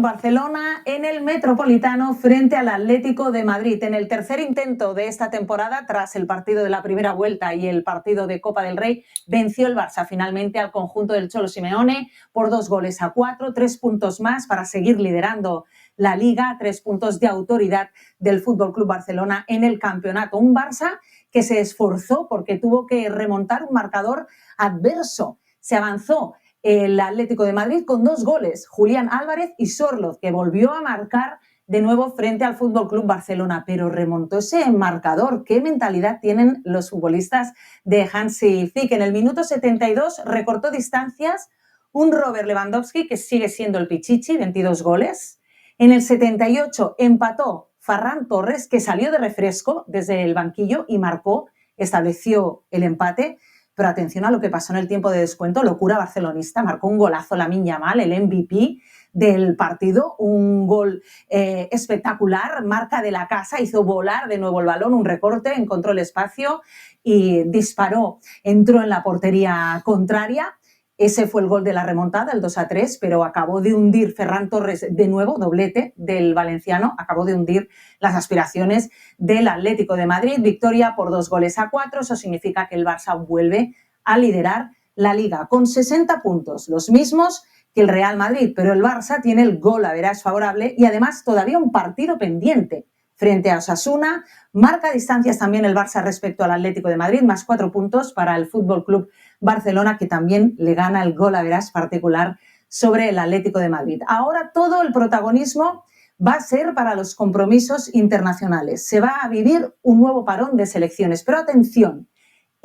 Barcelona en el Metropolitano frente al Atlético de Madrid. En el tercer intento de esta temporada, tras el partido de la primera vuelta y el partido de Copa del Rey, venció el Barça finalmente al conjunto del Cholo Simeone por 2-4, 3 puntos más para seguir liderando la Liga, 3 puntos de autoridad del Fútbol Club Barcelona en el campeonato. Un Barça que se esforzó porque tuvo que remontar un marcador adverso. Se avanzó el Atlético de Madrid con 2 goles, Julián Álvarez y Sorloz, que volvió a marcar de nuevo frente al Fútbol Club Barcelona, pero remontó ese marcador. ¿Qué mentalidad tienen los futbolistas de Hansi Flick? En el minuto 72 recortó distancias un Robert Lewandowski, que sigue siendo el Pichichi, 22 goles. En el 78 empató Ferran Torres, que salió de refresco desde el banquillo y marcó, estableció el empate. Pero atención a lo que pasó en el tiempo de descuento, locura barcelonista, marcó un golazo Lamine Yamal, el MVP del partido, un gol espectacular, marca de la casa, hizo volar de nuevo el balón, un recorte, encontró el espacio y disparó, entró en la portería contraria. Ese fue el gol de la remontada, el 2-3, pero acabó de hundir Ferran Torres de nuevo, doblete del valenciano, acabó de hundir las aspiraciones del Atlético de Madrid. Victoria por 2-4, eso significa que el Barça vuelve a liderar la Liga con 60 puntos, los mismos que el Real Madrid, pero el Barça tiene el golaveraje favorable y además todavía un partido pendiente frente a Osasuna. Marca distancias también el Barça respecto al Atlético de Madrid, más 4 puntos para el Fútbol Club Barcelona, que también le gana el golaveraje particular sobre el Atlético de Madrid. Ahora todo el protagonismo va a ser para los compromisos internacionales. Se va a vivir un nuevo parón de selecciones, pero atención,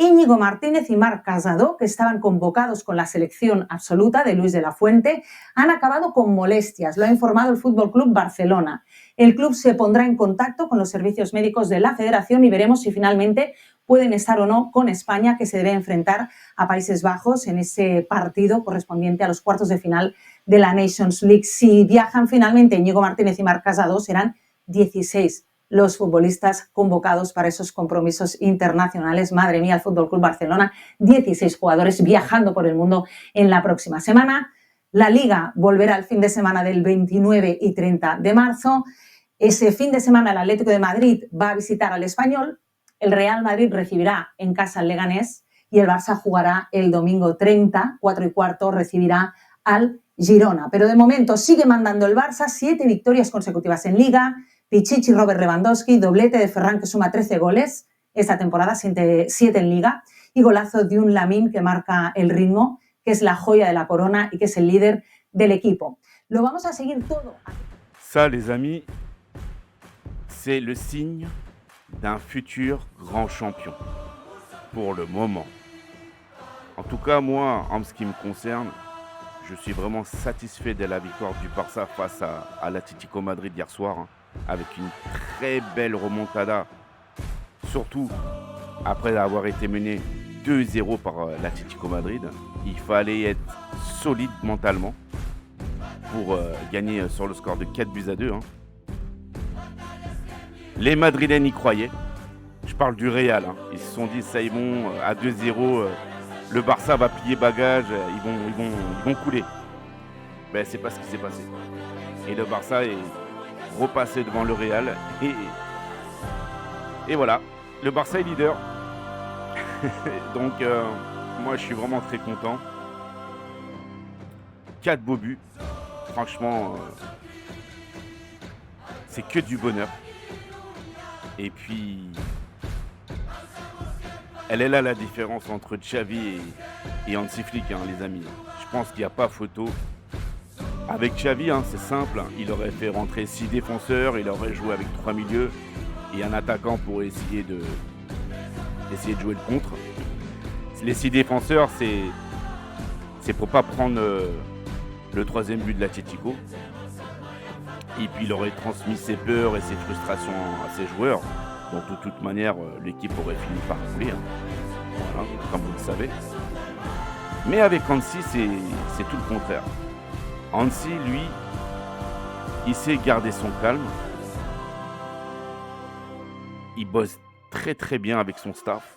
Íñigo Martínez y Marc Casado, que estaban convocados con la selección absoluta de Luis de la Fuente, han acabado con molestias, lo ha informado el Fútbol Club Barcelona. El club se pondrá en contacto con los servicios médicos de la Federación y veremos si finalmente pueden estar o no con España, que se debe enfrentar a Países Bajos en ese partido correspondiente a los cuartos de final de la Nations League. Si viajan finalmente Íñigo Martínez y Marc Casado, serán 16 los futbolistas convocados para esos compromisos internacionales. Madre mía, el Fútbol Club Barcelona, 16 jugadores viajando por el mundo en la próxima semana. La Liga volverá el fin de semana del 29 y 30 de marzo. Ese fin de semana el Atlético de Madrid va a visitar al Español, el Real Madrid recibirá en casa al Leganés y el Barça jugará el domingo 30, 4:15, recibirá al Girona. Pero de momento sigue mandando el Barça, 7 victorias consecutivas en Liga. Pichichi, Robert Lewandowski, doblete de Ferran, que suma 13 goles esta temporada, 7 en Liga, y golazo de un Lamine que marca el ritmo, que es la joya de la corona y que es el líder del equipo. Lo vamos a seguir todo. Ça, les amis, c'est le signe d'un futur grand champion, pour le moment. En tout cas, moi, en ce qui me concerne, je suis vraiment satisfait de la victoire du Barça face à l'Atlético Madrid hier soir, avec une très belle remontada, surtout après avoir été mené 2-0 par l'Atlético Madrid. Il fallait être solide mentalement pour gagner sur le score de 4-2. Les Madrilènes y croyaient. Je parle du Real. Ils se sont dit, ça y vont, à 2-0, le Barça va plier bagage, ils vont couler. Ben, c'est pas ce qui s'est passé. Et le Barça est repassé devant le Real. Et voilà, le Barça est leader. Donc, moi, je suis vraiment très content. 4 beaux buts. Franchement, c'est que du bonheur. Et puis, elle est là la différence entre Xavi et Hansi Flick, les amis. Je pense qu'il n'y a pas photo. Avec Xavi, c'est simple. Il aurait fait rentrer 6 défenseurs, il aurait joué avec 3 milieux et un attaquant pour essayer de jouer le contre. Les 6 défenseurs, c'est pour pas prendre le 3e but de l'Atlético. Et puis il aurait transmis ses peurs et ses frustrations à ses joueurs. Donc de toute manière, l'équipe aurait fini par couler, voilà, comme vous le savez. Mais avec Hansi, c'est tout le contraire. Hansi, lui, il sait garder son calme. Il bosse très très bien avec son staff.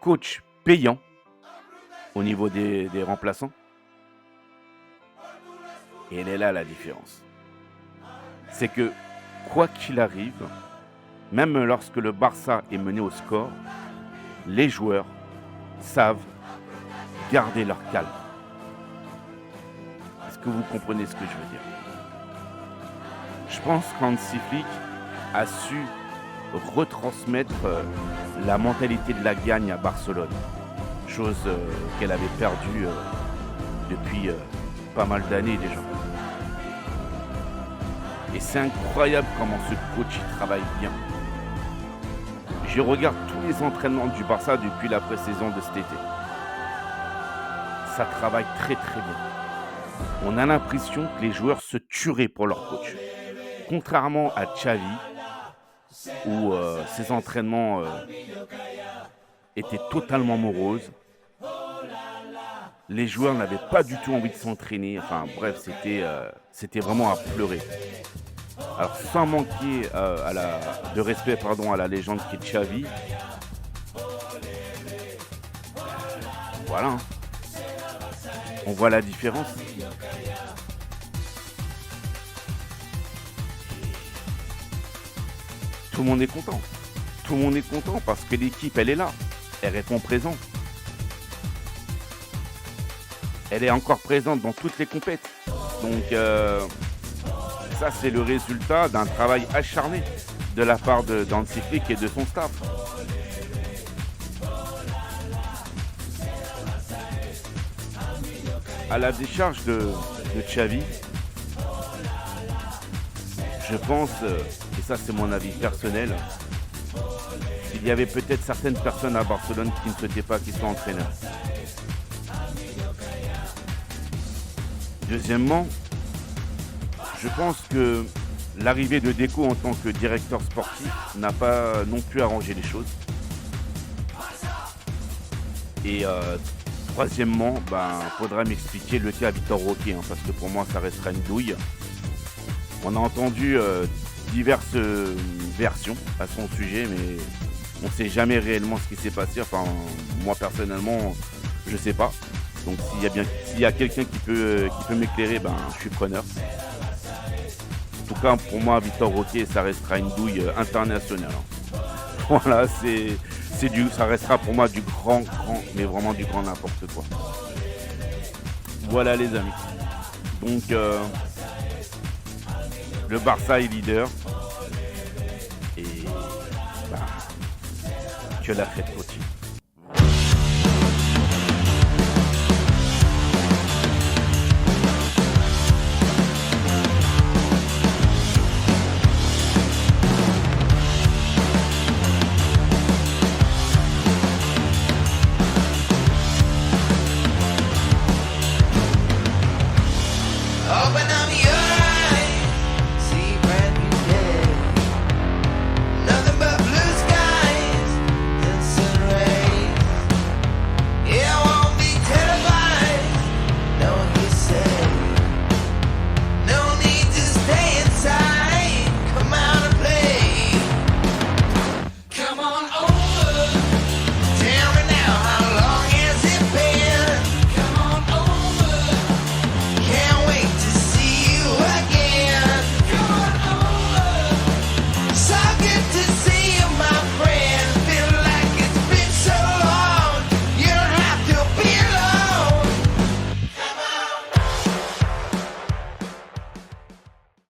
Coach payant au niveau des remplaçants. Et elle est là la différence. C'est que, quoi qu'il arrive, même lorsque le Barça est mené au score, les joueurs savent garder leur calme. Est-ce que vous comprenez ce que je veux dire? Je pense qu'Hansi Flick a su retransmettre la mentalité de la gagne à Barcelone, chose qu'elle avait perdue depuis pas mal d'années déjà. Et c'est incroyable comment ce coach il travaille bien. Je regarde tous les entraînements du Barça depuis la pré-saison de cet été. Ça travaille très très bien. On a l'impression que les joueurs se tueraient pour leur coach. Contrairement à Xavi, où ses entraînements étaient totalement moroses. Les joueurs n'avaient pas du tout envie de s'entraîner. Enfin bref, c'était vraiment à pleurer. Alors sans manquer de respect à la légende qui est Xavi. Voilà. On voit la différence. Tout le monde est content. Tout le monde est content parce que l'équipe, elle est là. Elle répond présent. Elle est encore présente dans toutes les compétitions. Donc, ça, c'est le résultat d'un travail acharné de la part d'Hansi Flick et de son staff. À la décharge de Xavi, je pense, et ça c'est mon avis personnel, qu'il y avait peut-être certaines personnes à Barcelone qui ne souhaitaient pas qu'il soit entraîneur. Deuxièmement, je pense que l'arrivée de Deco en tant que directeur sportif n'a pas non plus arrangé les choses. Et troisièmement, faudra m'expliquer le cas Vitor Roque, parce que pour moi ça restera une douille. On a entendu diverses versions à son sujet, mais on ne sait jamais réellement ce qui s'est passé. Enfin, moi personnellement, je ne sais pas. Donc s'il y a quelqu'un qui peut m'éclairer, je suis preneur. En tout cas, pour moi, Vitor Roque, ça restera une douille internationale. Voilà, ça restera pour moi du grand, mais vraiment du grand n'importe quoi. Voilà les amis. Donc, le Barça est leader. Et que la fête continue. Open up your